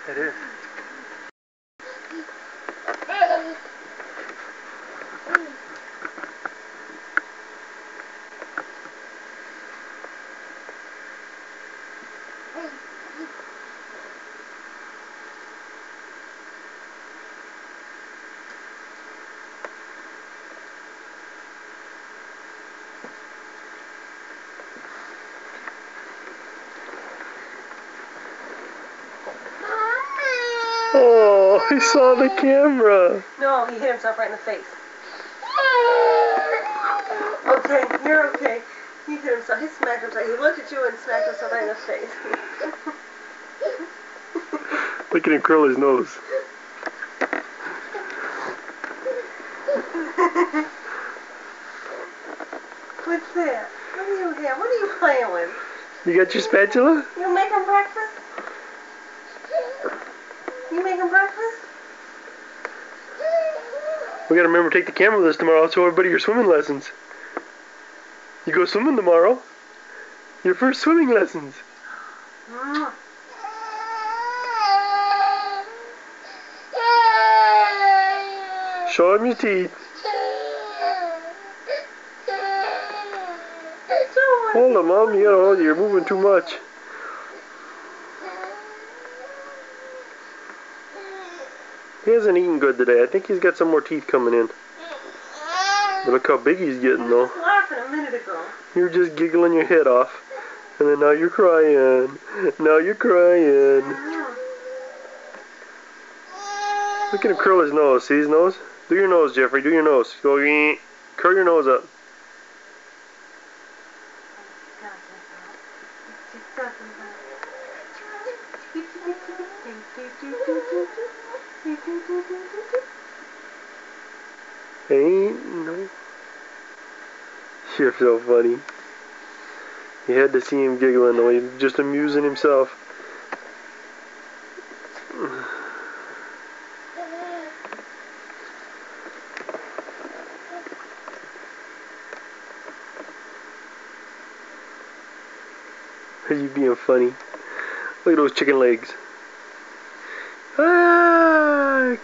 It is. Oh, he saw the camera. No, he hit himself right in the face. Okay, you're okay. He hit himself. He smacked himself. He looked at you and smacked himself right in the face. Look at him curl his nose. What's that? What do you have? What are you playing with? You got your spatula? You making breakfast? You making breakfast? We gotta remember to take the camera with us tomorrow. Show everybody your swimming lessons. You go swimming tomorrow. Your first swimming lessons. Show him your teeth. Hold on, Mom. You gotta hold. You're moving too much. He hasn't eaten good today. I think he's got some more teeth coming in. But look how big he's getting, though. I was laughing a minute ago. You were just giggling your head off. And then now you're crying. Now you're crying. Look at him curl his nose. See his nose? Do your nose, Jeffrey. Do your nose. Go curl your nose up. Ain't no. You're so funny. You had to see him giggling though. He's just amusing himself. Are you being funny? Look at those chicken legs. Ah!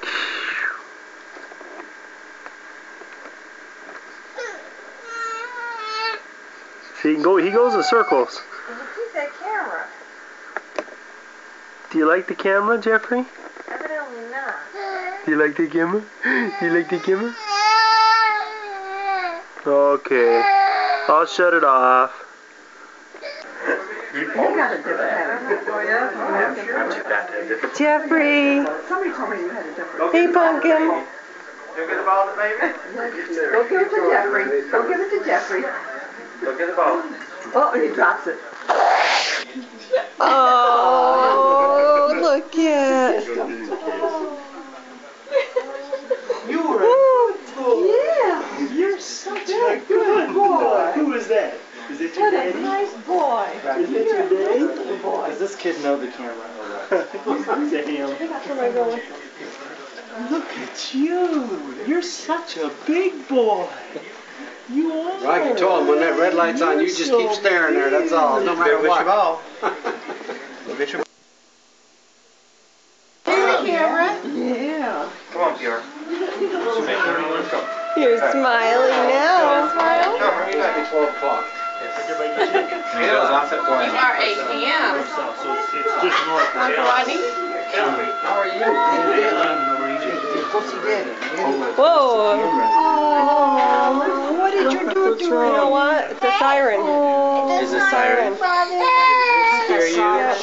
See, he goes in circles. Keep that camera. Do you like the camera, Jeffrey? Evidently not. Do you like the camera? Do you like the camera? Okay. I'll shut it off. You got a different Oh, Jeffrey. somebody told me you had a different. Hey, Pumpkin. You get the ball to baby? Go give it to Jeffrey. Go give it to Jeffrey. Go get the ball. Oh, and he drops it. Oh, look at. You were a good Yeah. You're such a good boy. Who is that? Is it your What a daddy? nice boy. Is it your daddy? Good boy. Does this kid know the camera? Look at him. Where am I going? Look at you. You're such a big boy. You are. Like you told him, when that red light's on, you just keep staring there, that's all, no matter what. Yeah. Come on, Pierre. You're smiling now. Smile. It might be 12 o'clock. He goes off at 1. You are 8 p.m. So it's just north. Uncle Rodney? How are you? Pussy daddy. Whoa. Oh, what did you do to You know him? what? It's a siren. Is It's a siren. Scare you? Yeah.